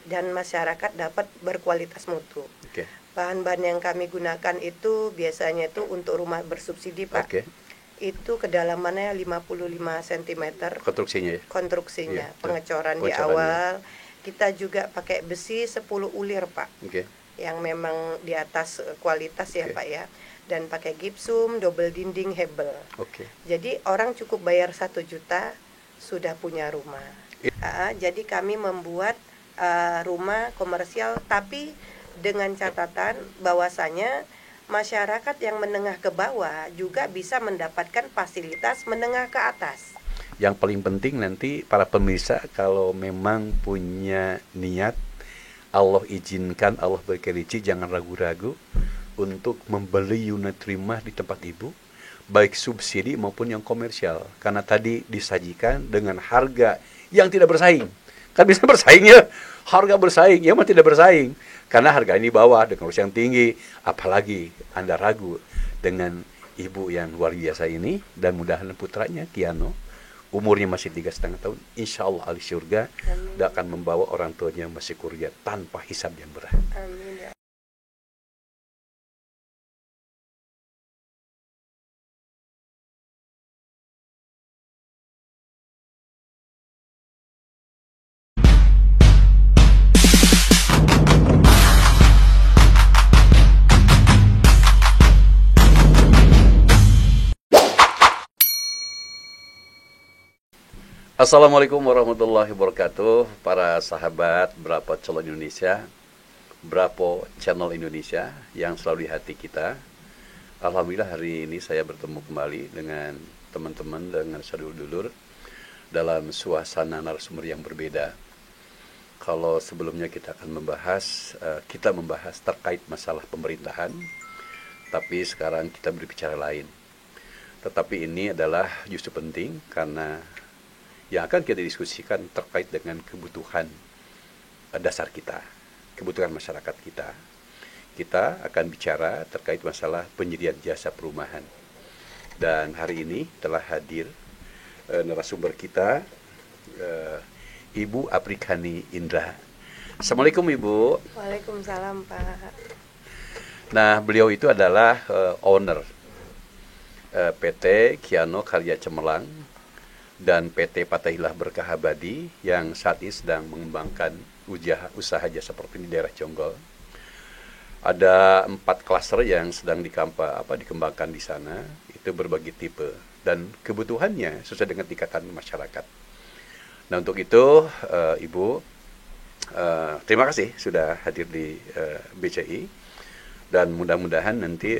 dan masyarakat dapat berkualitas mutu. Oke. Bahan-bahan yang kami gunakan itu biasanya itu untuk rumah bersubsidi, Pak. Oke. Itu kedalamannya 55 cm Konstruksinya ya. konstruksinya, Iya, pengecoran di pengecorannya. awal. Kita juga pakai besi 10 ulir, Pak. Oke. Yang memang di atas kualitas ya, Oke. Pak ya. Dan pakai gipsum, double dinding, hebel. Oke. Jadi orang cukup bayar 1 juta sudah punya rumah. Jadi kami membuat rumah komersial, tapi dengan catatan bahwasanya masyarakat yang menengah ke bawah juga bisa mendapatkan fasilitas menengah ke atas. Yang paling penting nanti para pemirsa kalau memang punya niat, Allah izinkan, Allah berikan rezeki, jangan ragu-ragu untuk membeli unit rumah di tempat Ibu, baik subsidi maupun yang komersial. Karena tadi disajikan dengan harga yang tidak bersaing. Kan bisa bersaing ya, harga bersaing, ya mah tidak bersaing. Karena harga ini bawah dengan harga yang tinggi. Apalagi Anda ragu dengan ibu yang luar biasa ini, dan mudahan putranya Kiano, umurnya masih 3,5 tahun, insya Allah ahli surga, dan akan membawa orang tuanya masih surga tanpa hisab yang berat. Amin ya. Assalamualaikum warahmatullahi wabarakatuh, para sahabat Berapa Calon Indonesia, Berapa Channel Indonesia yang selalu di hati kita. Alhamdulillah hari ini saya bertemu kembali dengan teman-teman, dengan sedulur-dulur dalam suasana narasumber yang berbeda. Kalau sebelumnya kita akan membahas terkait masalah pemerintahan, tapi sekarang kita berbicara lain. Tetapi ini adalah justru penting karena yang akan kita diskusikan terkait dengan kebutuhan dasar kita, kebutuhan masyarakat kita. Kita akan bicara terkait masalah penyediaan jasa perumahan. Dan hari ini telah hadir narasumber kita, Ibu Aprikani Indra. Assalamualaikum Ibu. Waalaikumsalam, Pak. Nah, beliau itu adalah owner PT Kiano Karya Cemerlang dan PT Fathaillah Berkah Abadi yang saat ini sedang mengembangkan usaha jasa properti di daerah Jonggol. Ada 4 klaster yang sedang dikembangkan di sana, itu berbagai tipe dan kebutuhannya sesuai dengan tingkatan masyarakat. Nah, untuk itu Ibu, terima kasih sudah hadir di BCI, dan mudah-mudahan nanti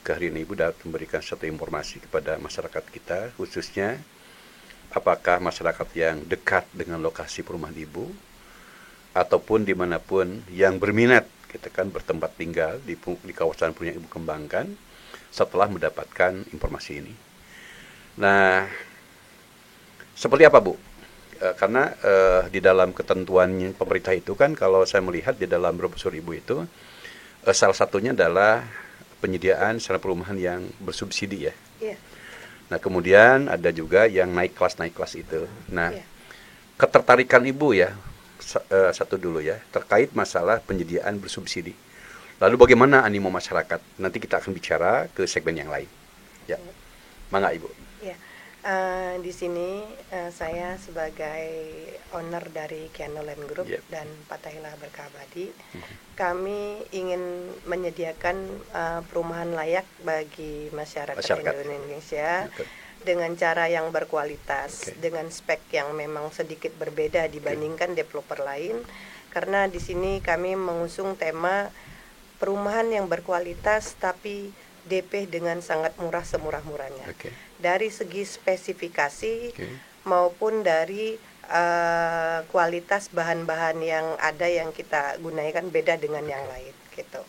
kehadiran Ibu dapat memberikan satu informasi kepada masyarakat kita, khususnya apakah masyarakat yang dekat dengan lokasi perumahan Ibu ataupun dimanapun yang berminat kita kan bertempat tinggal di kawasan punya Ibu kembangkan setelah mendapatkan informasi ini. Nah, seperti apa Bu? Karena di dalam ketentuan pemerintah itu kan, kalau saya melihat di dalam brosur Ibu itu salah satunya adalah penyediaan sarana perumahan yang bersubsidi ya. Iya. Nah, kemudian ada juga yang naik kelas itu. Nah, ketertarikan Ibu ya, satu dulu ya, terkait masalah penyediaan bersubsidi. Lalu bagaimana animo masyarakat? Nanti kita akan bicara ke segmen yang lain. Ya, mangga Ibu. Ya, di sini saya sebagai owner dari Kiano Land Group dan Fathaillah Berkah Abadi, kami ingin menyediakan perumahan layak bagi masyarakat Indonesia dengan cara yang berkualitas, dengan spek yang memang sedikit berbeda dibandingkan developer lain. Karena di sini kami mengusung tema perumahan yang berkualitas tapi DP dengan sangat murah, semurah-murahnya. Dari segi spesifikasi maupun dari kualitas bahan-bahan yang ada yang kita gunakan beda dengan yang lain gitu.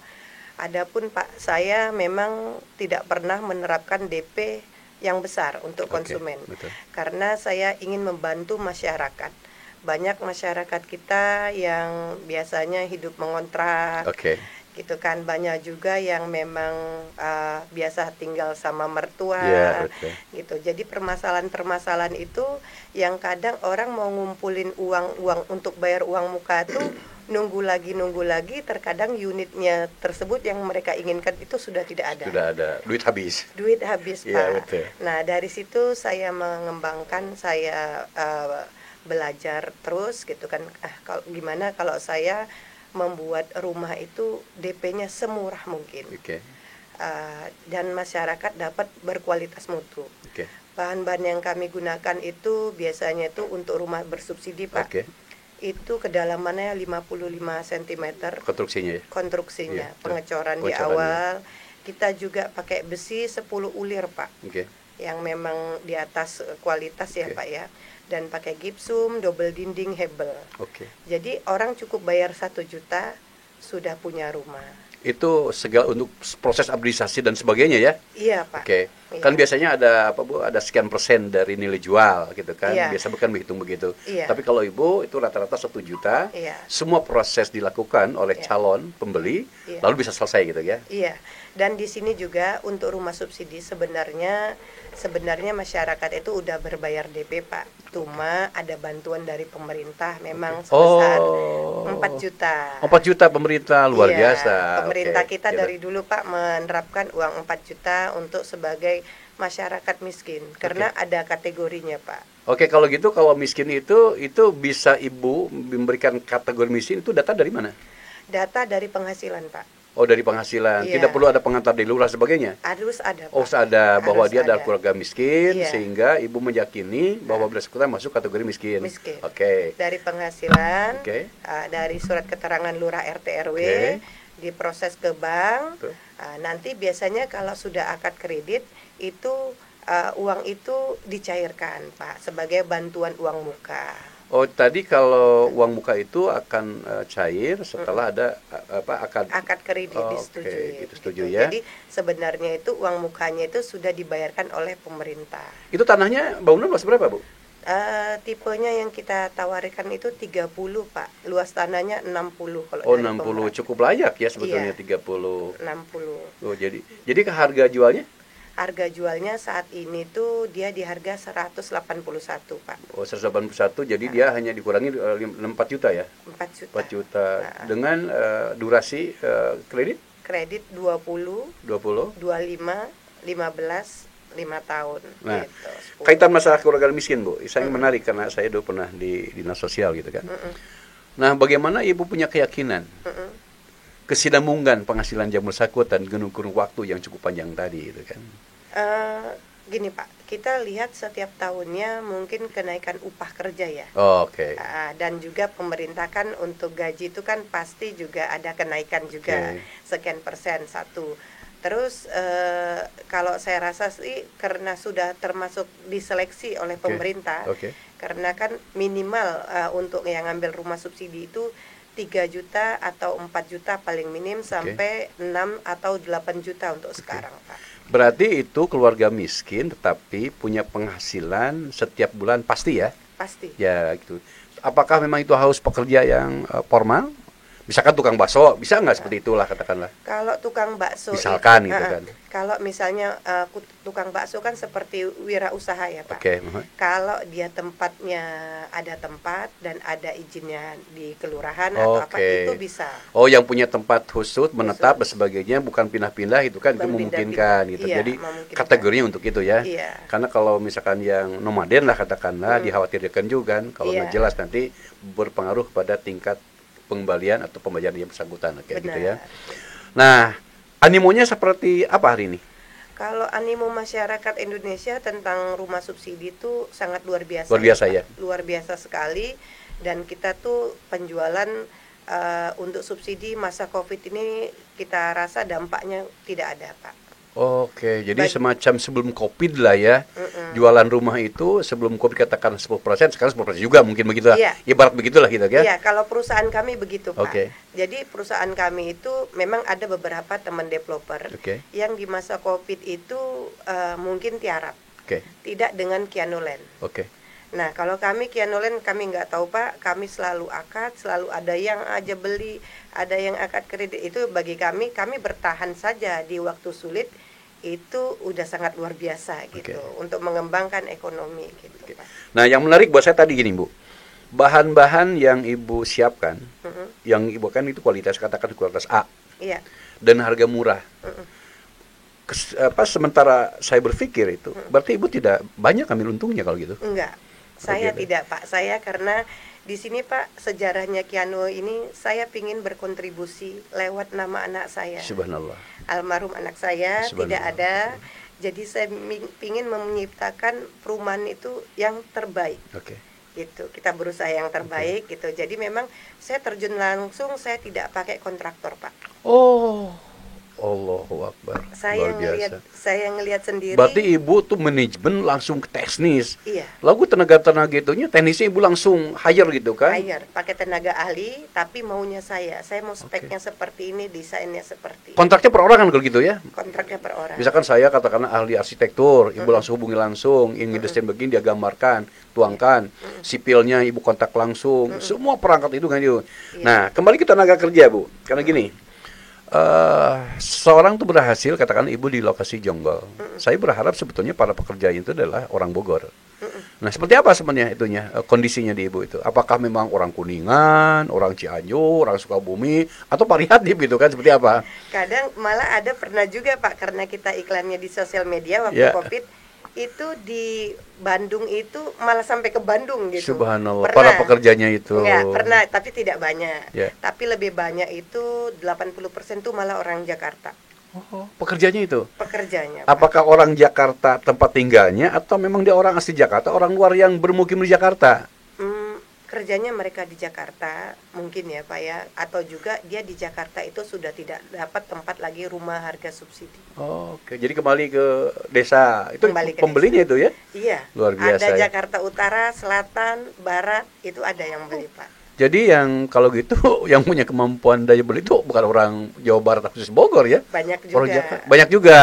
Adapun Pak, saya memang tidak pernah menerapkan DP yang besar untuk konsumen. Karena saya ingin membantu masyarakat. Banyak masyarakat kita yang biasanya hidup mengontrak. gitu kan. Banyak juga yang memang biasa tinggal sama mertua, gitu. Jadi permasalahan-permasalahan itu yang kadang orang mau ngumpulin uang untuk bayar uang muka tuh nunggu lagi, terkadang unitnya tersebut yang mereka inginkan itu sudah tidak ada. Sudah ada, duit habis. Duit habis, Pak. Ya, betul. Nah, dari situ saya mengembangkan, saya belajar terus gitu kan. Gimana kalau saya membuat rumah itu DP-nya semurah mungkin. Dan masyarakat dapat berkualitas mutu. Bahan-bahan yang kami gunakan itu biasanya itu untuk rumah bersubsidi, Pak. Itu kedalamannya 55 cm. Konstruksinya. Pengecoran di awal. Kita juga pakai besi 10 ulir, Pak. Yang memang di atas kualitas ya, Pak ya. Dan pakai gipsum, double dinding, hebel. Jadi orang cukup bayar 1 juta sudah punya rumah. Itu segala untuk proses administrasi dan sebagainya ya? Iya, Pak. Iya. Kan biasanya ada apa Bu? Ada sekian persen dari nilai jual gitu kan? Iya. Biasa bukan berhitung begitu. Iya. Tapi kalau Ibu itu rata-rata 1 juta. Iya. Semua proses dilakukan oleh calon pembeli, lalu bisa selesai gitu ya? Iya. Dan di sini juga untuk rumah subsidi sebenarnya masyarakat itu udah berbayar DP, Pak. Cuma ada bantuan dari pemerintah memang sebesar 4 juta. 4 juta pemerintah, luar biasa. Pemerintah kita dari dulu, Pak, menerapkan uang 4 juta untuk sebagai masyarakat miskin karena ada kategorinya, Pak. Kalau gitu, kalau miskin itu bisa Ibu memberikan kategori miskin itu data dari mana? Data dari penghasilan, Pak. Dari penghasilan. Tidak perlu ada pengantar di lurah sebagainya? Harus ada, Pak. Ada bahwa dia adalah keluarga miskin, sehingga Ibu meyakini bahwa bersangkutan masuk kategori miskin. Dari penghasilan, dari surat keterangan lurah RT RW, diproses ke bank. Nanti biasanya kalau sudah akad kredit, itu uang itu dicairkan, Pak, sebagai bantuan uang muka. Tadi kalau uang muka itu akan cair setelah ada akad kredit disetujui. Setuju ya. Jadi sebenarnya itu uang mukanya itu sudah dibayarkan oleh pemerintah. Itu tanahnya bangunan luas berapa, Bu? Tipenya yang kita tawarkan itu 30, Pak. Luas tanahnya 60 kalau 60. Cukup layak ya sebetulnya. 30. 60. Jadi ke harga jualnya? Harga jualnya saat ini tuh dia di harga 181, Pak. 181, jadi dia hanya dikurangi 4 juta ya? 4 juta. Dengan durasi kredit? Kredit 20, 25, 15, 5 tahun. Nah, gitu, kaitan masalah keluarga miskin, Bu. Saya menarik karena saya dulu pernah di dinas sosial gitu kan. Nah, bagaimana Ibu punya keyakinan? Kesinambungan penghasilan Jamur Sakut dan kurun waktu yang cukup panjang tadi itu kan. Gini, Pak, kita lihat setiap tahunnya mungkin kenaikan upah kerja ya. Dan juga pemerintah kan untuk gaji itu kan pasti juga ada kenaikan juga sekian persen satu. Terus kalau saya rasa sih karena sudah termasuk diseleksi oleh pemerintah, karena kan minimal untuk yang ngambil rumah subsidi itu 3 juta atau 4 juta paling minim sampai 6 atau 8 juta untuk sekarang, Pak. Berarti itu keluarga miskin tetapi punya penghasilan setiap bulan pasti ya? Pasti. Ya gitu. Apakah memang itu harus pekerja yang formal? Misalkan tukang bakso, bisa nggak seperti itulah katakanlah? Kalau tukang bakso, misalkan gitu kan. Kalau misalnya tukang bakso kan seperti wirausaha ya, Pak. Kalau dia tempatnya ada tempat dan ada izinnya di kelurahan atau apa itu bisa. Yang punya tempat khusus menetap dan sebagainya, bukan pindah-pindah itu kan itu memungkinkan gitu. Jadi kategorinya untuk itu ya. Karena kalau misalkan yang nomaden lah katakanlah dikhawatirkan juga kan kalau nggak jelas nanti berpengaruh pada tingkat pengembalian atau pembayaran yang bersangkutan kayak gitu ya. Nah, animonya seperti apa hari ini? Kalau animo masyarakat Indonesia tentang rumah subsidi itu sangat luar biasa. Luar biasa ya. Luar biasa sekali, dan kita tuh penjualan untuk subsidi masa Covid ini kita rasa dampaknya tidak ada, Pak. Jadi semacam sebelum Covid lah ya. Jualan rumah itu sebelum Covid katakan 10%, sekarang 10% juga mungkin begitu lah. Ibarat begitulah gitu ya. Iya, kalau perusahaan kami begitu, Pak. Jadi perusahaan kami itu memang ada beberapa teman developer yang di masa Covid itu mungkin tiarap. Tidak dengan Kianoland. Nah, kalau kami Kianolen kami nggak tahu Pak, kami selalu akad, selalu ada yang aja beli, ada yang akad kredit. Itu bagi kami bertahan saja di waktu sulit itu udah sangat luar biasa gitu untuk mengembangkan ekonomi gitu Pak. Nah, yang menarik buat saya tadi gini Bu, bahan-bahan yang Ibu siapkan, yang Ibu kan itu kualitas, katakan kualitas A, Iya. dan harga murah. Sementara saya berpikir itu, berarti Ibu tidak banyak ambil untungnya kalau gitu? Enggak, saya tidak Pak. Saya karena di sini Pak, sejarahnya Kiano ini saya pingin berkontribusi lewat nama anak saya. Subhanallah. Almarhum anak saya tidak ada, jadi saya pingin menciptakan perumahan itu yang terbaik. Gitu, kita berusaha yang terbaik gitu. Jadi memang saya terjun langsung, saya tidak pakai kontraktor Pak. Oh, Allahu Akbar. Saya ngelihat sendiri. Berarti Ibu tuh manajemen langsung ke teknis. Iya. Lalu tenaga-tenaga itunya teknisnya Ibu langsung hire gitu kan? Hire, pakai tenaga ahli, tapi maunya saya mau speknya seperti ini, desainnya seperti ini. Kontraknya per orang kan kalau gitu ya? Kontraknya per orang. Misalkan saya katakanlah ahli arsitektur, Ibu langsung hubungi langsung, ingin desain begini dia gambarkan, tuangkan, sipilnya Ibu kontak langsung, semua perangkat itu kan Ibu. Nah, kembali ke tenaga kerja Bu, karena gini. Seorang tuh berhasil, katakan Ibu di lokasi Jonggol. Saya berharap sebetulnya para pekerja itu adalah orang Bogor. Nah, seperti apa sebenarnya itunya, kondisinya di Ibu itu? Apakah memang orang Kuningan, orang Cianjur, orang Sukabumi, atau Parihatip gitu kan, seperti apa? Kadang malah ada pernah juga Pak, karena kita iklannya di sosial media waktu Covid, itu di Bandung itu malah sampai ke Bandung gitu. Subhanallah, para pekerjanya itu. Enggak, pernah, tapi tidak banyak. Tapi lebih banyak itu 80% tuh malah orang Jakarta. Oh, pekerjanya itu? Pekerjanya. Apakah orang Jakarta tempat tinggalnya atau memang dia orang asli Jakarta, orang luar yang bermukim di Jakarta? Kerjanya mereka di Jakarta mungkin ya Pak ya, atau juga dia di Jakarta itu sudah tidak dapat tempat lagi rumah harga subsidi. Oke, jadi kembali ke desa. Itu ke pembelinya desa. Itu ya? Iya. Luar biasa. Ada Jakarta Utara, Selatan, Barat, itu ada yang beli Pak. Jadi yang kalau gitu yang punya kemampuan daya beli itu bukan orang Jawa Barat khusus Bogor ya? Banyak juga. Banyak juga.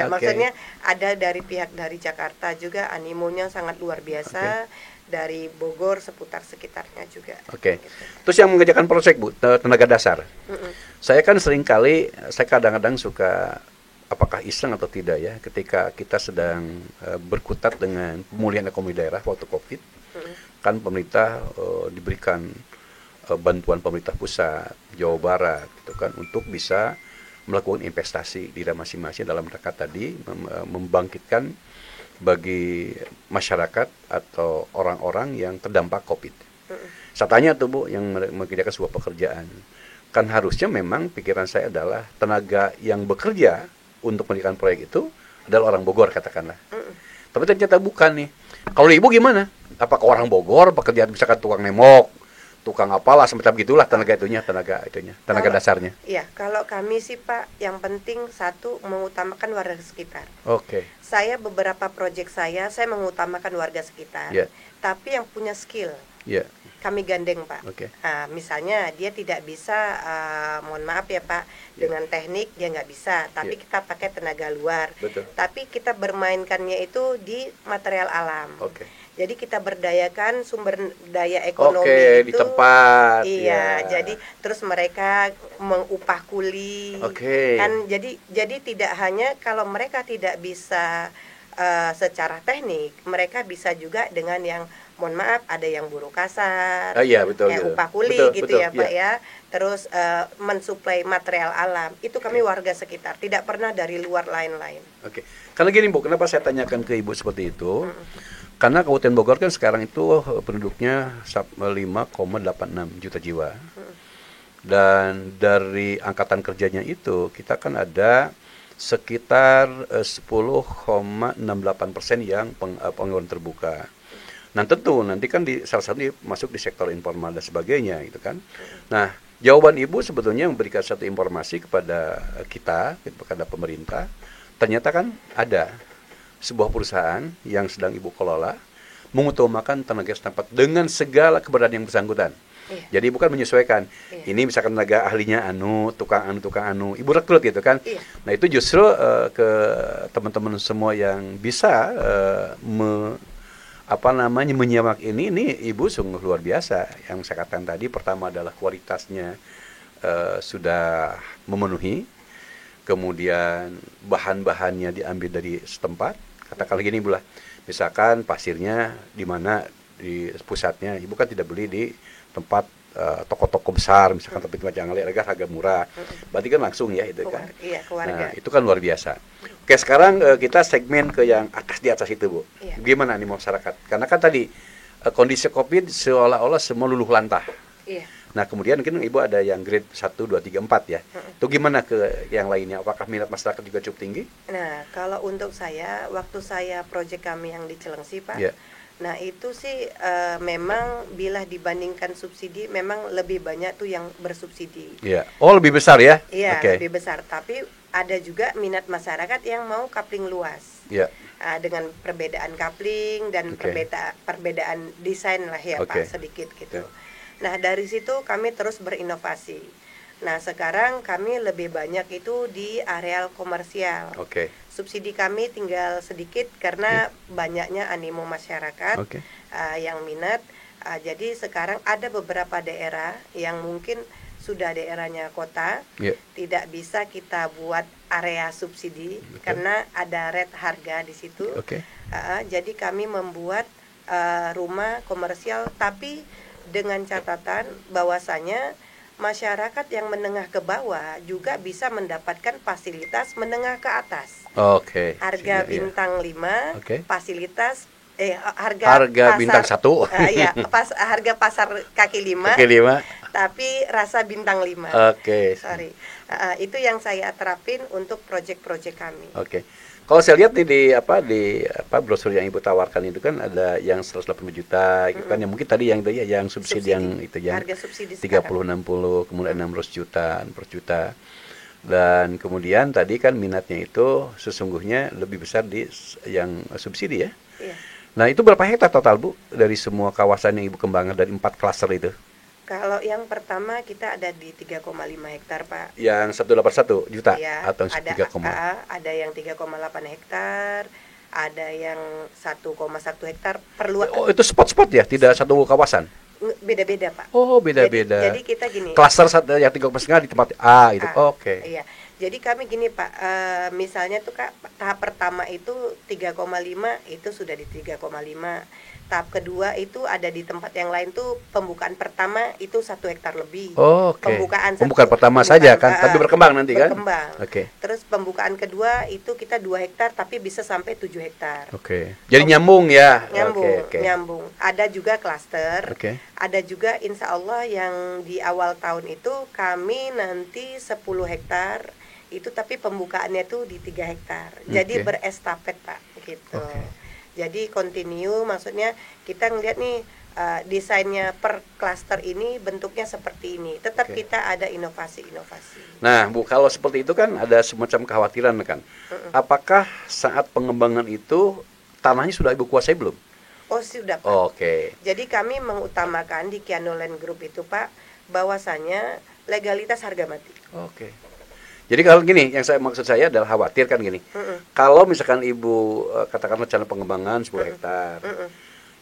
Maksudnya ada dari pihak dari Jakarta juga, animonya sangat luar biasa. Dari Bogor seputar sekitarnya juga. Gitu. Terus yang mengerjakan proyek Bu, tenaga dasar. Saya kan sering kali, saya kadang-kadang suka, apakah iseng atau tidak ya, ketika kita sedang berkutat dengan pemulihan ekonomi daerah waktu Covid, kan pemerintah diberikan bantuan pemerintah pusat, Jawa Barat, gitu kan, untuk bisa melakukan investasi di daerah masing-masing dalam rangka tadi membangkitkan bagi masyarakat atau orang-orang yang terdampak Covid. Saya tanya tuh Bu, yang mengerjakan sebuah pekerjaan, kan harusnya memang pikiran saya adalah tenaga yang bekerja untuk mengerjakan proyek itu adalah orang Bogor katakanlah. Tapi ternyata bukan nih. Kalau Ibu gimana? Apakah orang Bogor pekerjaan misalkan tukang nemok, tukang apalah semacam gitulah tenaga dasarnya. Iya, kalau kami sih Pak, yang penting satu mengutamakan warga sekitar. Saya beberapa proyek saya mengutamakan warga sekitar. Tapi yang punya skill. Kami gandeng Pak. Misalnya dia tidak bisa, mohon maaf ya Pak, dengan teknik dia nggak bisa, tapi kita pakai tenaga luar. Tapi kita bermainkannya itu di material alam. Jadi kita berdayakan sumber daya ekonomi itu di tempat. Iya, jadi terus mereka mengupah kuli. Kan jadi tidak hanya kalau mereka tidak bisa secara teknik, mereka bisa juga dengan yang mohon maaf ada yang buruh kasar. Kayak upah kuli ya Pak ya. Terus mensuplai material alam. Itu kami warga sekitar, tidak pernah dari luar lain-lain. Karena gini Bu, kenapa saya tanyakan ke Ibu seperti itu? Karena Kabupaten Bogor kan sekarang itu penduduknya 5,86 juta jiwa. Dan dari angkatan kerjanya itu kita kan ada sekitar 10,68% yang pengangguran terbuka. Nah tentu nanti kan salah satu masuk di sektor informal dan sebagainya gitu kan. Nah jawaban Ibu sebetulnya memberikan satu informasi kepada kita, kepada pemerintah. Ternyata kan ada sebuah perusahaan yang sedang Ibu kelola mengutamakan tenaga setempat dengan segala keberadaan yang bersangkutan. Jadi bukan menyesuaikan. Ini misalkan tenaga ahlinya tukang anu, Ibu rekrut gitu kan. Nah itu justru ke teman-teman semua yang bisa menyimak ini ibu sungguh luar biasa. Yang saya katakan tadi, pertama adalah kualitasnya sudah memenuhi, kemudian bahan-bahannya diambil dari setempat. Katakanlah gini Bu lah, misalkan pasirnya di mana di pusatnya, ibu kan tidak beli di tempat toko-toko besar misalkan, tapi tempat yang harga murah, berarti kan langsung ya itu kan. Iya, keluarga. Nah, itu kan luar biasa. Oke, sekarang kita segmen ke yang di atas itu Bu. Iya. Gimana nih masyarakat? Karena kan tadi kondisi COVID seolah-olah semua luluh lantah. Iya. Nah, kemudian mungkin ibu ada yang grade 1, 2, 3, 4 ya. Itu gimana ke yang lainnya? Apakah minat masyarakat juga cukup tinggi? Nah, kalau untuk saya, waktu saya proyek kami yang di Cilengsi Pak, Yeah. nah itu sih memang bila dibandingkan subsidi, memang lebih banyak tuh yang bersubsidi. Iya. Oh, lebih besar ya? Iya, Oke. lebih besar. Tapi ada juga minat masyarakat yang mau kapling luas. Iya. Dengan perbedaan kapling dan Oke. perbedaan desain lah ya Oke. Pak, sedikit gitu. Ya. Nah, dari situ kami terus berinovasi. Nah, sekarang kami lebih banyak itu di areal komersial. Oke. Subsidi kami tinggal sedikit karena banyaknya animo masyarakat Oke. yang minat. Jadi sekarang ada beberapa daerah yang mungkin sudah daerahnya kota, Iya. tidak bisa kita buat area subsidi karena ada rate harga di situ. Oke. Jadi kami membuat rumah komersial, tapi dengan catatan bahwasanya masyarakat yang menengah ke bawah juga bisa mendapatkan fasilitas menengah ke atas. Oke. Harga Iya, iya. bintang 5, Oke. fasilitas harga pasar, bintang 1. iya, harga pasar kaki 5, Oke, 5. tapi rasa bintang 5. Oke. Sorry. Itu yang saya terapin untuk proyek-proyek kami. Oke. Kalau saya lihat nih di brosur yang ibu tawarkan itu kan ada yang 180 juta gitu kan, yang mungkin tadi yang subsidi yang itu yang harga subsidi 30-60, kemudian 600 juta per juta. Dan kemudian tadi kan minatnya itu sesungguhnya lebih besar di yang subsidi ya. Iya. Nah, itu berapa hektar total Bu dari semua kawasan yang ibu kembangkan dari 4 klaster itu? Kalau yang pertama kita ada di 3,5 hektar Pak. Yang 181 juta Ya, atau ada 3, ada yang 3,8 hektar, ada yang 1,1 hektar perlu oh, itu spot-spot ya, tidak satu kawasan. beda-beda Pak. Oh, beda-beda. Jadi kita gini. Klaster yang 3,5 di tempat A itu. Oke. Iya. Jadi kami gini Pak, misalnya tuh Kak, tahap pertama itu 3,5 itu sudah di 3,5. Tahap kedua itu ada di tempat yang lain tuh pembukaan pertama itu 1 hektar lebih. Oke. Pembukaan pertama saja kan, tapi berkembang nanti kan? Berkembang. Oke. Terus pembukaan kedua itu kita 2 hektar tapi bisa sampai 7 hektar. Oke. Jadi nyambung ya. Nyambung, Oke. nyambung. Ada juga klaster. Oke. Ada juga insya Allah yang di awal tahun itu kami nanti 10 hektar itu, tapi pembukaannya tuh di 3 hektar. Jadi Oke. berestafet Pak gitu. Oke. Jadi continue, maksudnya kita ngeliat nih desainnya per klaster ini bentuknya seperti ini. Tetap Oke. kita ada inovasi-inovasi. Nah, Bu, kalau seperti itu kan ada semacam kekhawatiran kan. Apakah saat pengembangan itu tanahnya sudah ibu kuasai belum? Oh sudah Pak. Oke. Jadi kami mengutamakan di Kianoland Group itu Pak, bahwasanya legalitas harga mati. Oke. Jadi kalau gini, yang maksud saya adalah khawatir kan gini. Kalau misalkan ibu katakanlah rencana pengembangan 10 hektar,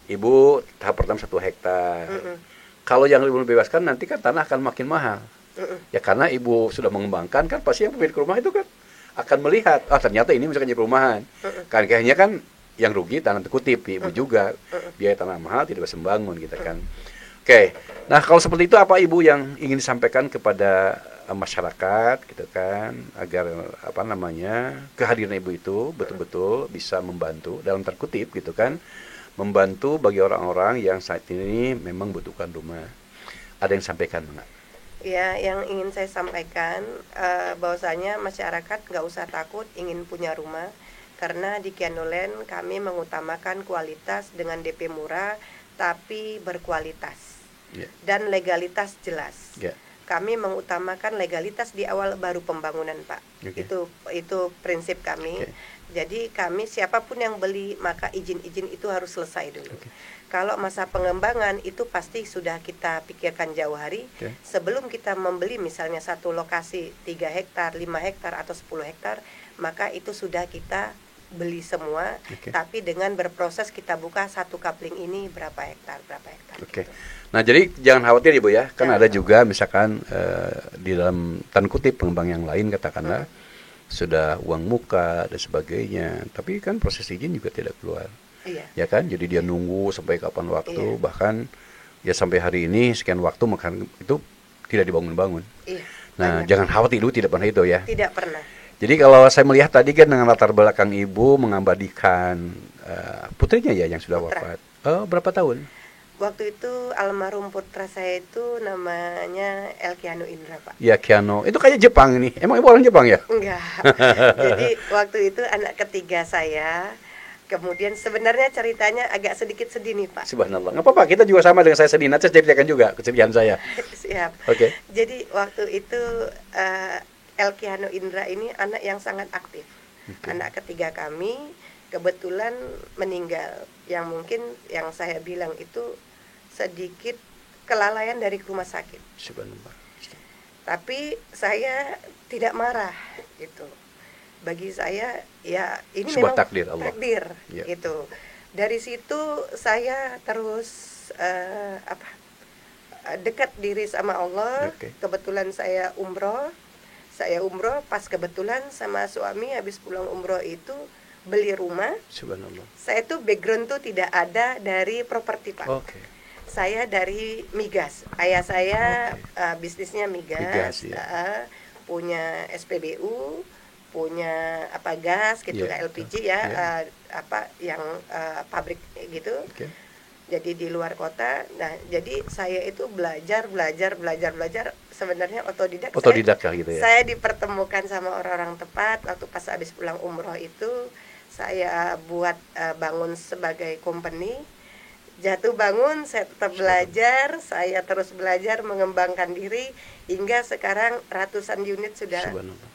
ibu tahap pertama 1 hektar. Kalau yang ibu bebaskan nanti kan tanah akan makin mahal. Ya karena ibu sudah mengembangkan kan, pasti yang pemilik rumah itu kan akan melihat, ternyata ini misalkan jadi perumahan. Kan kayaknya kan yang rugi tanah kutip ibu juga, biaya tanah mahal tidak bisa membangun gitu kan. Oke. Nah, kalau seperti itu apa ibu yang ingin disampaikan kepada masyarakat gitu kan, agar kehadiran ibu itu betul-betul bisa membantu dalam terkutip gitu kan, membantu bagi orang-orang yang saat ini memang butuhkan rumah. Ada yang sampaikan enggak? Ya, yang ingin saya sampaikan bahwasanya masyarakat nggak usah takut ingin punya rumah, karena di Kianoland kami mengutamakan kualitas dengan DP murah tapi berkualitas dan legalitas jelas. Kami mengutamakan legalitas di awal baru pembangunan Pak. Itu prinsip kami. Jadi kami siapapun yang beli maka izin-izin itu harus selesai dulu. Kalau masa pengembangan itu pasti sudah kita pikirkan jauh hari. Sebelum kita membeli misalnya satu lokasi 3 hektar, 5 hektar atau 10 hektar, maka itu sudah kita beli semua, tapi dengan berproses kita buka satu kapling ini berapa hektar. Gitu. Nah, jadi jangan khawatir Ibu ya, kan ada juga misalkan di dalam tanda kutip pengembang yang lain katakanlah sudah uang muka dan sebagainya, tapi kan proses izin juga tidak keluar. Ya kan, jadi dia nunggu sampai kapan waktu, bahkan ya sampai hari ini sekian waktu makan itu tidak dibangun-bangun. Nah, jangan khawatir Ibu tidak pernah itu ya. Tidak pernah. Jadi kalau saya melihat tadi kan dengan latar belakang Ibu mengabadikan putrinya ya yang sudah wafat. Berapa tahun? Waktu itu almarhum putra saya itu namanya Elkiano Indra, Pak. Ya, Kiano. Itu kayak Jepang ini. Emang Ibu orang Jepang ya? Enggak. Jadi waktu itu anak ketiga saya. Kemudian sebenarnya ceritanya agak sedikit sedih nih, Pak. Subhanallah. Nggak apa-apa, kita juga sama dengan saya sedih. Nanti saya ceritakan juga kesedihan saya. Siap. Oke. Jadi waktu itu Elkiano Indra ini anak yang sangat aktif. Anak ketiga kami kebetulan meninggal. Yang mungkin yang saya bilang itu sedikit kelalaian dari rumah sakit. Subhanallah. Tapi saya tidak marah gitu. Bagi saya ya ini sebuah memang takdir Allah. Takdir gitu. Dari situ saya terus dekat diri sama Allah. Kebetulan saya umroh pas kebetulan sama suami habis pulang umroh itu beli rumah. Subhanallah. Saya tuh background tuh tidak ada dari properti, Pak. Saya dari migas. Ayah saya bisnisnya migas punya SPBU, punya gas gitu LPG yang pabrik gitu. Jadi di luar kota. Nah, jadi saya itu belajar sebenarnya otodidak gitu ya. Saya dipertemukan sama orang-orang tepat waktu pas habis pulang umroh itu. Saya buat bangun sebagai company. Jatuh bangun, saya tetap belajar, saya terus belajar mengembangkan diri hingga sekarang ratusan unit sudah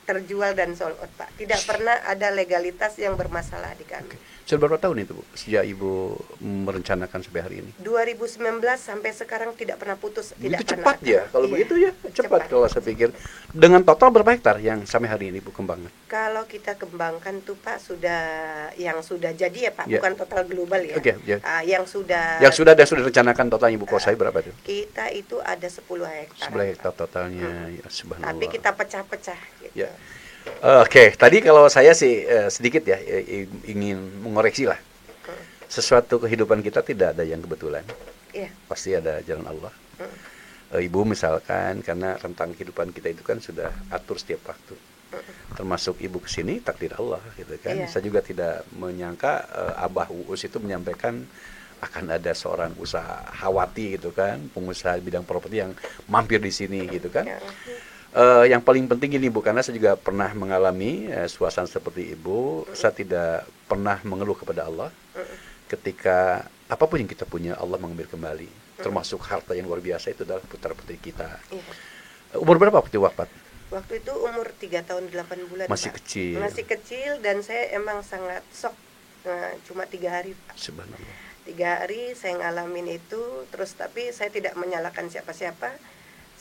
terjual dan sold out, Pak. Tidak pernah ada legalitas yang bermasalah di kami. Sudah berapa tahun itu, Bu? Sejak Ibu merencanakan sampai hari ini? 2019 sampai sekarang tidak pernah putus. Itu cepat ya, kalau begitu ya cepat kalau saya pikir. Dengan total berapa hektar yang sampai hari ini Ibu kembangkan? Kalau kita kembangkan tuh Pak yang sudah jadi ya Pak, bukan total global ya. Yang sudah rencanakan totalnya Ibu kuasai berapa itu? Kita itu ada 10 hektar. 10 hektar totalnya, ya subhanallah. Tapi kita pecah-pecah gitu. Tadi kalau saya sih sedikit ya ingin mengoreksi lah. Sesuatu kehidupan kita tidak ada yang kebetulan. Pasti ada jalan Allah. Ibu misalkan karena rentang kehidupan kita itu kan sudah atur setiap waktu. Termasuk Ibu kesini takdir Allah gitu kan. Saya juga tidak menyangka Abah Uus itu menyampaikan akan ada seorang usahawati gitu kan, pengusaha bidang properti yang mampir di sini gitu kan. Yang paling penting ini Bu, karena saya juga pernah mengalami suasana seperti Ibu. Saya tidak pernah mengeluh kepada Allah. Ketika apapun yang kita punya Allah mengambil kembali, termasuk harta yang luar biasa itu adalah putra-putri kita. Umur berapa waktu wafat? Waktu itu umur 3 tahun 8 bulan. Masih Pak. kecil. Masih kecil dan saya emang sangat shock. Cuma 3 hari Pak. Subhanallah. 3 hari saya ngalamin itu, terus tapi saya tidak menyalahkan siapa-siapa.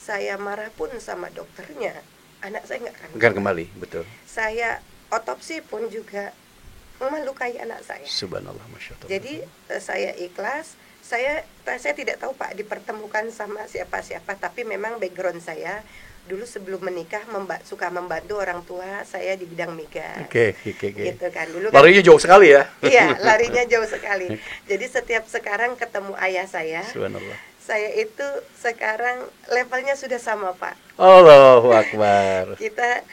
Saya marah pun sama dokternya, anak saya nggak akan kembali, betul. Saya otopsi pun juga melukai anak saya. Subhanallah, masya Allah. Jadi saya ikhlas. Saya tidak tahu Pak dipertemukan sama siapa-siapa, tapi memang background saya dulu sebelum menikah suka membantu orang tua saya di bidang migas. Gitu kan. Dulu kan, larinya jauh sekali ya. Iya, larinya jauh sekali. Jadi setiap sekarang ketemu ayah saya. Subhanallah. Saya itu sekarang levelnya sudah sama Pak. Allahu Akbar. Kita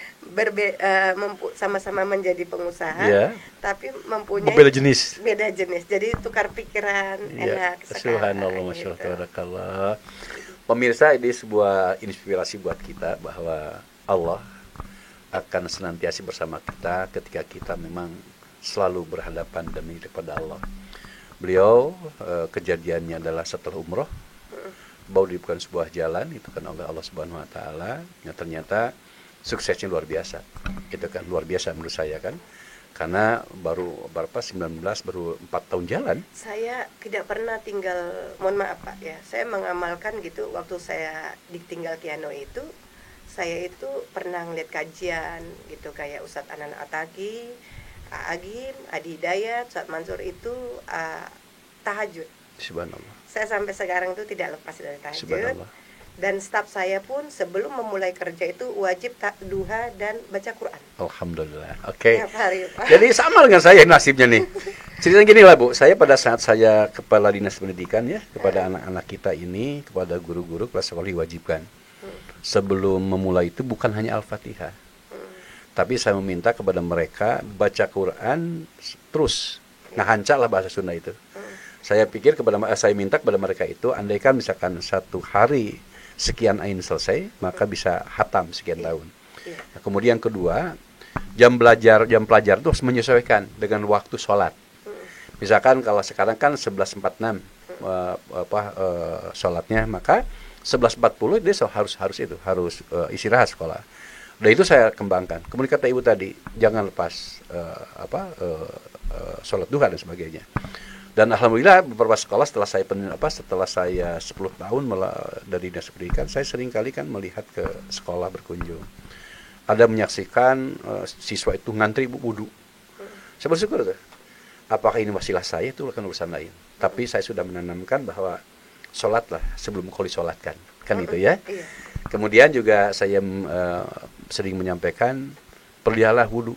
sama-sama menjadi pengusaha, tapi mempunyai beda jenis. Jadi tukar pikiran, enak sekarang. Subhanallah, masya Allah. Pemirsa, ini sebuah inspirasi buat kita bahwa Allah akan senantiasa bersama kita ketika kita memang selalu berhadapan dan menghadap pada Allah. Beliau kejadiannya adalah setelah umroh, baru dibuka sebuah jalan itu kan oleh Allah Subhanahu Wa Taala. Yang ternyata suksesnya luar biasa. Itu kan luar biasa menurut saya kan. Karena baru 4 tahun jalan. Saya tidak pernah tinggal, mohon maaf Pak ya, saya mengamalkan gitu waktu saya ditinggal Kiano itu, saya itu pernah ngeliat kajian gitu kayak Ustadz Anan Ataki, Agim, Adi Hidayat, Ustadz Mansur itu tahajud. Subhanallah. Saya sampai sekarang itu tidak lepas dari tahajud. Subhanallah. Dan staf saya pun sebelum memulai kerja itu wajib duha dan baca Quran. Alhamdulillah. Oke. Tiap hari, Pak. Jadi sama dengan saya nasibnya nih. Ceritanya gini lah Bu, saya pada saat saya kepala dinas pendidikan ya, kepada anak-anak kita ini, kepada guru-guru kelas sekolah diwajibkan. Sebelum memulai itu bukan hanya Al-Fatihah. Tapi saya meminta kepada mereka baca Quran terus. Ngahanca lah bahasa Sunda itu. Saya minta kepada mereka itu, andaikan misalkan satu hari sekian ain selesai, maka bisa hatam sekian tahun. Nah, kemudian kedua, jam pelajar itu harus menyesuaikan dengan waktu sholat. Misalkan kalau sekarang kan 11.46 sholatnya, maka 11.40 dia harus istirahat sekolah. Dan itu saya kembangkan. Kemudian kata Ibu tadi, jangan lepas sholat duha dan sebagainya. Dan alhamdulillah beberapa sekolah setelah saya 10 tahun dari dinas pendidikan, saya sering kali kan melihat ke sekolah berkunjung. Ada menyaksikan siswa itu ngantri wudu. Saya bersyukur tuh. Apakah ini wasilah saya itu akan urusan lain. Tapi saya sudah menanamkan bahwa sholatlah sebelum kau disolatkan. Kan itu ya. Kemudian juga saya sering menyampaikan peliharalah wudu.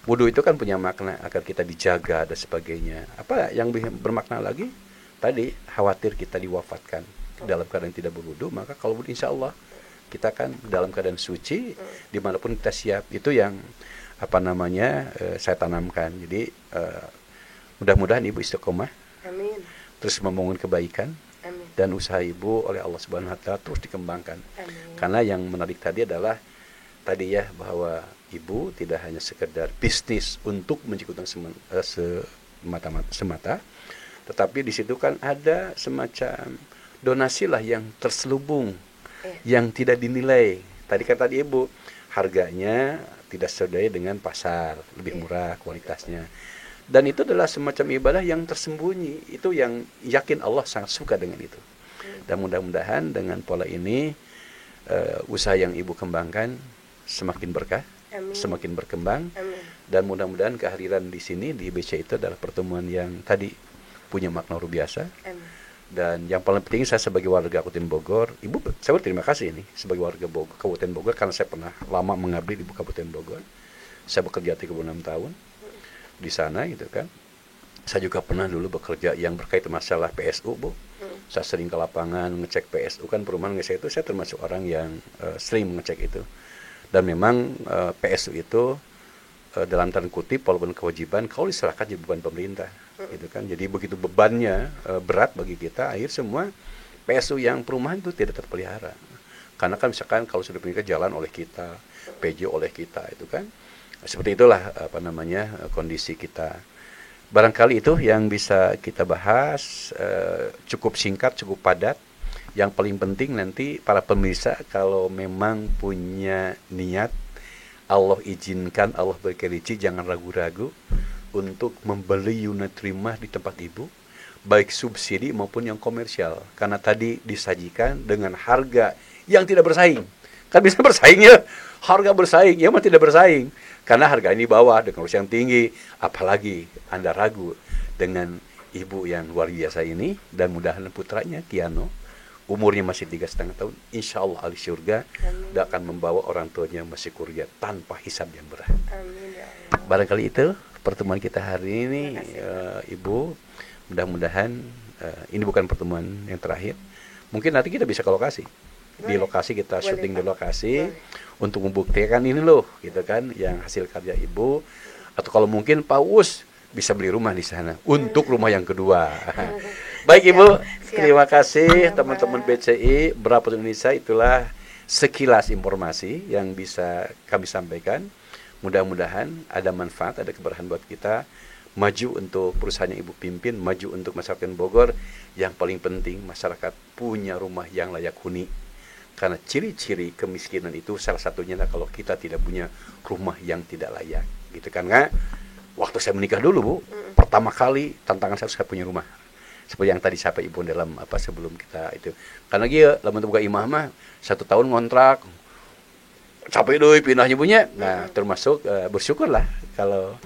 Wudu itu kan punya makna agar kita dijaga dan sebagainya. Apa yang bermakna lagi? Tadi khawatir kita diwafatkan dalam keadaan tidak berwudu, maka kalau wudu insya Allah kita kan dalam keadaan suci dimanapun kita siap. Itu yang saya tanamkan. Jadi mudah-mudahan Ibu istiqomah. Amin. Terus membangun kebaikan. Amin. Dan usaha Ibu oleh Allah Subhanahu wa taala terus dikembangkan. Amin. Karena yang menarik tadi adalah bahwa Ibu tidak hanya sekedar bisnis untuk menciptakan semata, tetapi di situ kan ada semacam donasi lah yang terselubung, yang tidak dinilai. Tadi Ibu, harganya tidak sesuai dengan pasar, lebih murah kualitasnya. Dan itu adalah semacam ibadah yang tersembunyi. Itu yang yakin Allah sangat suka dengan itu. Dan mudah-mudahan dengan pola ini usaha yang Ibu kembangkan semakin berkah. Amin. Semakin berkembang. Amin. Dan mudah-mudahan kehadiran di sini di BC itu adalah pertemuan yang tadi punya makna luar biasa. Amin. Dan yang paling penting saya sebagai warga Kabupaten Bogor, Ibu, saya berterima kasih ini sebagai warga Kabupaten Bogor karena saya pernah lama mengabdi di Kabupaten Bogor. Saya bekerja 36 tahun di sana gitu kan. Saya juga pernah dulu bekerja yang berkaitan masalah PSU, Bu. Saya sering ke lapangan ngecek PSU kan, perumahan ngecek itu, saya termasuk orang yang sering mengecek itu. Dan memang PSU itu dalam tanda kutip walaupun kewajiban kalau diserahkan jadi beban pemerintah gitu kan. Jadi begitu bebannya berat bagi kita, akhir semua PSU yang perumahan itu tidak terpelihara. Karena kan misalkan kalau sudah punya jalan oleh kita, PJ oleh kita itu kan. Seperti itulah kondisi kita. Barangkali itu yang bisa kita bahas, cukup singkat, cukup padat. Yang paling penting nanti para pemirsa kalau memang punya niat, Allah izinkan, Allah berikan rezeki, jangan ragu-ragu untuk membeli unit rumah di tempat Ibu, baik subsidi maupun yang komersial. Karena tadi disajikan dengan harga yang tidak bersaing. Kan bisa bersaing ya, harga bersaing, ya mah tidak bersaing. Karena harga ini bawah dengan harga yang tinggi, apalagi Anda ragu dengan Ibu yang luar biasa ini, dan mudah-mudahan putranya Kiano, umurnya masih 3,5 tahun, insya Allah ahli surga, dan akan membawa orang tuanya masih surga tanpa hisab yang berat. Amin, ya Allah. Barangkali itu pertemuan kita hari ini, Ibu. Mudah-mudahan ini bukan pertemuan yang terakhir. Mungkin nanti kita bisa ke lokasi. Di lokasi kita syuting di lokasi untuk membuktikan ini loh, gitu kan, yang hasil karya Ibu. Atau kalau mungkin Pak Us bisa beli rumah di sana untuk rumah yang kedua. Baik Ibu, terima kasih teman-teman BCI Berapa Indonesia. Itulah sekilas informasi yang bisa kami sampaikan. Mudah-mudahan ada manfaat, ada keberkahan buat kita. Maju untuk perusahaan yang Ibu pimpin, maju untuk masyarakat Bogor. Yang paling penting masyarakat punya rumah yang layak huni. Karena ciri-ciri kemiskinan itu salah satunya adalah kalau kita tidak punya rumah yang tidak layak. Gitu kan, nggak? Waktu saya menikah dulu, Bu, pertama kali tantangan saya punya rumah. Seperti yang tadi sampai Ibu dalam sebelum kita itu. Karena dia dalam buka imah mah 1 tahun ngontrak. capek doi pindahnya punya. Nah, termasuk bersyukurlah kalau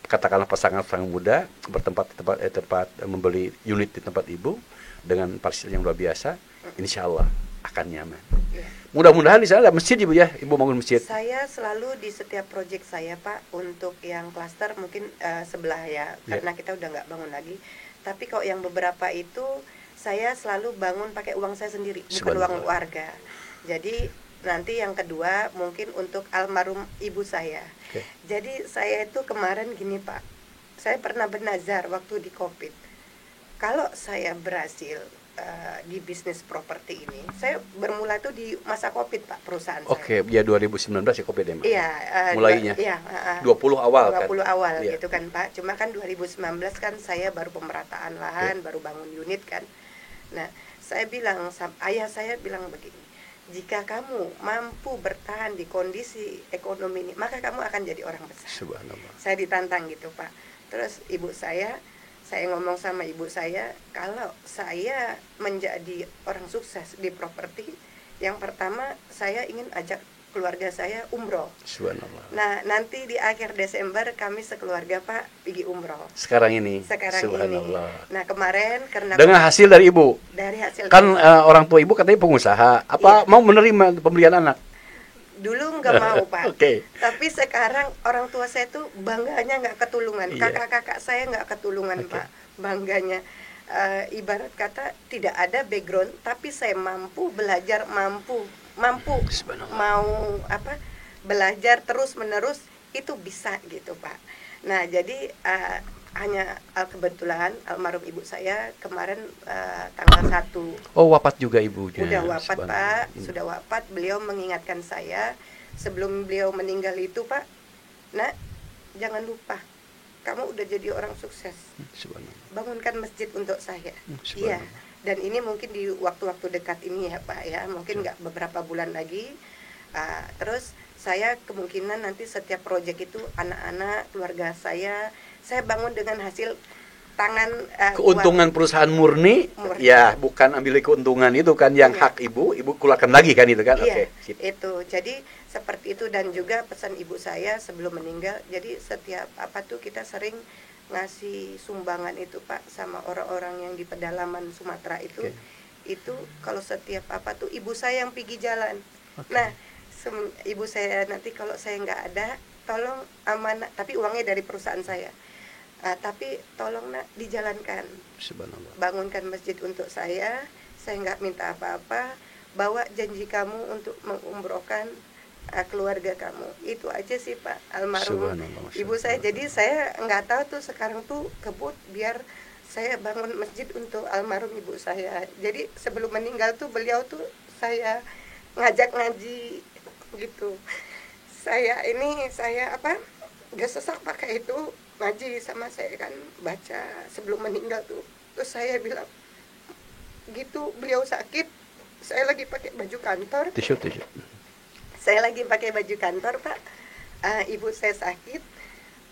katakanlah pasangan muda bertempat tempat membeli unit di tempat ibu dengan parcel yang luar biasa, insya Allah akan nyaman. Mudah-mudahan di sana ada masjid ibu ya, ibu bangun masjid. Saya selalu di setiap proyek saya Pak, untuk yang klaster mungkin sebelah ya, karena kita udah nggak bangun lagi. Tapi kalau yang beberapa itu saya selalu bangun pakai uang saya sendiri, bukan uang warga. Jadi nanti yang kedua mungkin untuk almarhum ibu saya. Jadi saya itu kemarin gini Pak, saya pernah bernazar waktu di COVID. Kalau saya berhasil di bisnis properti ini, saya bermula tuh di masa COVID Pak, perusahaan saya. Ya 2019 ya COVID ya Mbak? Iya. Mulainya? Iya. 20 awal 20 kan? awal gitu kan Pak. Cuma kan 2019 kan saya baru pemerataan lahan, baru bangun unit kan. Nah, saya bilang, ayah saya bilang begini, jika kamu mampu bertahan di kondisi ekonomi ini, maka kamu akan jadi orang besar. Subhanallah. Saya ditantang gitu Pak. Terus ibu saya ngomong sama ibu saya, kalau saya menjadi orang sukses di properti, yang pertama saya ingin ajak keluarga saya umroh. Subhanallah. Nah, nanti di akhir Desember kami sekeluarga Pak pergi umroh. Sekarang ini. Subhanallah. Nah, kemarin karena dengan hasil dari ibu. Dari hasil kan orang tua ibu katanya pengusaha. Apa mau menerima pembelian anak? Dulu nggak mau Pak. Tapi sekarang orang tua saya tuh bangganya nggak ketulungan. Kakak-kakak saya nggak ketulungan Pak. Bangganya. Ibarat kata tidak ada background, tapi saya mampu belajar, mampu mau belajar terus menerus, itu bisa gitu Pak. Nah jadi hanya kebetulan almarhum ibu saya kemarin tanggal 1. Oh, wafat juga ibunya. Udah wafat Pak, sudah wafat. Beliau mengingatkan saya sebelum beliau meninggal itu, Pak, nah jangan lupa kamu udah jadi orang sukses. Bangunkan masjid untuk saya. Iya. Dan ini mungkin di waktu-waktu dekat ini ya Pak ya, mungkin nggak beberapa bulan lagi. Terus saya kemungkinan nanti setiap proyek itu anak-anak keluarga saya bangun dengan hasil tangan keuntungan perusahaan murni, ya bukan ambil keuntungan itu kan yang hak ibu keluarkan lagi kan itu kan. Iya, itu jadi seperti itu. Dan juga pesan ibu saya sebelum meninggal, jadi setiap apa tuh kita sering ngasih sumbangan itu Pak sama orang-orang yang di pedalaman Sumatera itu. Itu kalau setiap apa tuh ibu saya yang pergi jalan. Nah ibu saya nanti kalau saya nggak ada, tolong amanah, tapi uangnya dari perusahaan saya. Tapi tolong nak dijalankan. Bangunkan masjid untuk saya nggak minta apa-apa. Bawa janji kamu untuk mengumrohkan keluarga kamu. Itu aja sih Pak almarhum ibu saya. Jadi saya nggak tahu tuh sekarang tuh kebut biar saya bangun masjid untuk almarhum ibu saya. Jadi sebelum meninggal tuh beliau tuh saya ngajak ngaji gitu. Saya gak sesak pakai itu ngaji sama saya kan baca sebelum meninggal tuh. Terus saya bilang gitu, beliau sakit, saya lagi pakai baju kantor. Tisu. Saya lagi pakai baju kantor Pak. Ibu saya sakit,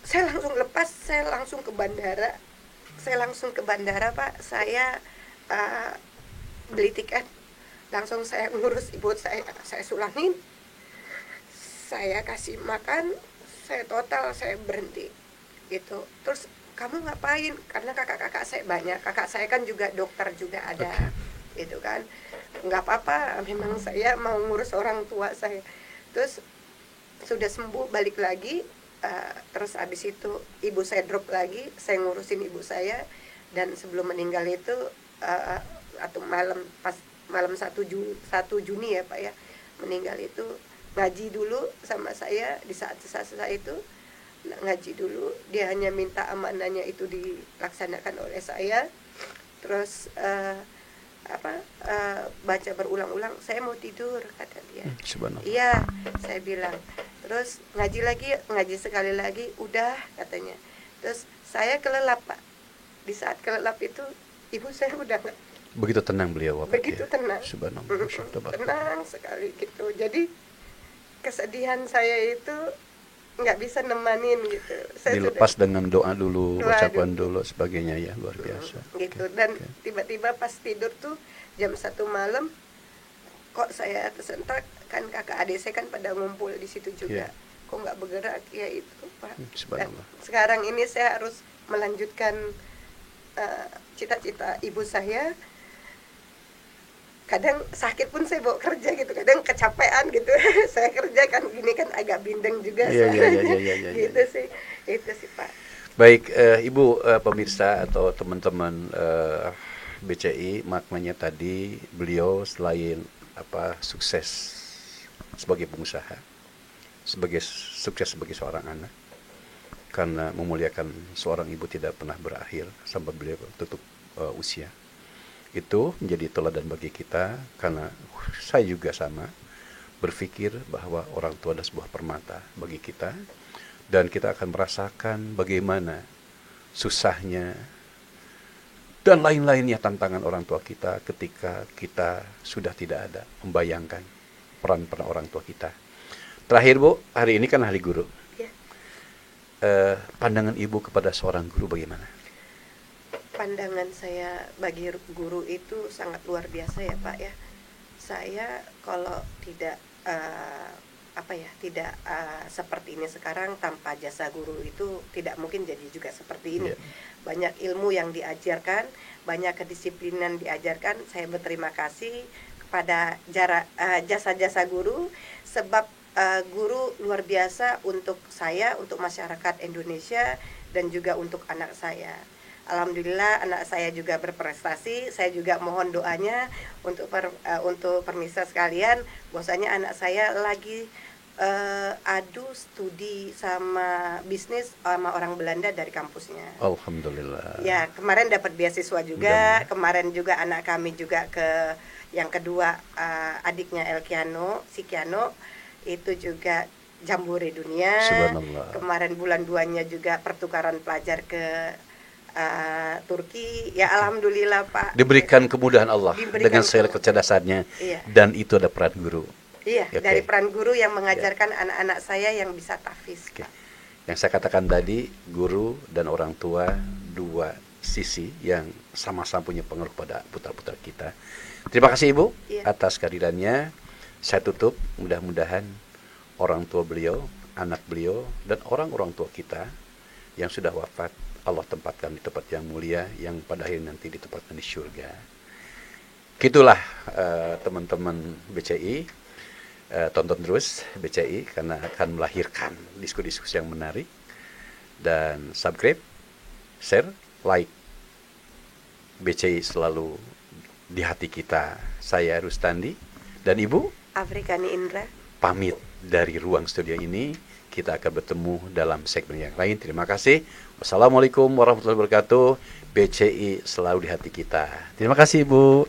saya langsung lepas, saya langsung ke bandara. Pak. Saya beli tiket, langsung saya ngurus ibu saya sulamin, saya kasih makan, saya berhenti gitu. Terus kamu ngapain? Karena kakak-kakak saya banyak, kakak saya kan juga dokter juga ada, gitu kan. Nggak apa-apa, memang saya mau ngurus orang tua saya. Terus sudah sembuh balik lagi, terus abis itu ibu saya drop lagi, saya ngurusin ibu saya. Dan sebelum meninggal itu atau malam 1 Juni ya Pak ya, meninggal itu ngaji dulu sama saya. Di saat saya itu ngaji dulu, dia hanya minta amanahnya itu dilaksanakan oleh saya. Terus baca berulang-ulang, saya mau tidur kata dia. Iya, saya bilang. Terus ngaji sekali lagi, udah katanya. Terus saya kelelap Pak. Di saat kelelap itu ibu saya udah nggak. Begitu tenang beliau Pak. Begitu tenang. Tenang sekali gitu. Jadi kesedihan saya itu nggak bisa nemanin gitu. Saya dilepas dengan doa dulu, ucapan dulu sebagainya ya, luar biasa. Gitu. Dan tiba-tiba pas tidur tuh jam 1 malam kok saya tersentak, kan kakak adik saya kan pada ngumpul di situ juga, kok nggak bergerak, ya itu Pak. Dan sekarang ini saya harus melanjutkan cita-cita ibu saya. Kadang sakit pun saya bawa kerja gitu, kadang kecapean gitu. Saya kerja kan gini kan agak bindeng juga. Gitu sih, itu sih Pak. Baik, Ibu pemirsa atau teman-teman BCI, maknanya tadi beliau selain sukses sebagai pengusaha, sukses sebagai seorang anak, karena memuliakan seorang ibu tidak pernah berakhir sampai beliau tutup usia. Itu menjadi teladan bagi kita, karena saya juga sama berpikir bahwa orang tua adalah sebuah permata bagi kita, dan kita akan merasakan bagaimana susahnya dan lain-lainnya tantangan orang tua kita ketika kita sudah tidak ada, membayangkan peran-peran orang tua kita. Terakhir Bu, hari ini kan hari guru. Pandangan Ibu kepada seorang guru bagaimana? Pandangan saya bagi guru itu sangat luar biasa ya Pak ya. Saya kalau tidak tidak seperti ini sekarang, tanpa jasa guru itu tidak mungkin jadi juga seperti ini. Banyak ilmu yang diajarkan, banyak kedisiplinan diajarkan. Saya berterima kasih kepada jasa-jasa guru, sebab guru luar biasa untuk saya, untuk masyarakat Indonesia, dan juga untuk anak saya. Alhamdulillah anak saya juga berprestasi. Saya juga mohon doanya untuk permisa sekalian, bahwasanya anak saya lagi adu studi sama bisnis sama orang Belanda dari kampusnya. Alhamdulillah. Ya, kemarin dapat beasiswa juga. Kemarin juga anak kami juga ke yang kedua, adiknya si Kiano itu juga jambore dunia. Subhanallah. Kemarin bulan 2-nya juga pertukaran pelajar ke Turki. Ya alhamdulillah Pak. Diberikan kemudahan Allah dengan segala kecerdasannya. Dan itu ada peran guru. Iya, dari peran guru yang mengajarkan anak-anak saya yang bisa tahfiz. Yang saya katakan tadi, guru dan orang tua, dua sisi yang sama-sama punya pengaruh pada putra-putra kita. Terima kasih Ibu atas kehadirannya. Saya tutup, mudah-mudahan orang tua beliau, anak beliau, dan orang-orang tua kita yang sudah wafat, Allah tempatkan di tempat yang mulia, yang pada akhirnya nanti ditempatkan di surga. Gitulah teman-teman BCI, tonton terus BCI karena akan melahirkan diskusi-diskusi yang menarik. Dan subscribe, share, like. BCI selalu di hati kita. Saya Rustandi dan Ibu Afrikani Indra pamit dari ruang studio ini. Kita akan bertemu dalam segmen yang lain. Terima kasih. Wassalamualaikum warahmatullahi wabarakatuh. BCI selalu di hati kita. Terima kasih Ibu.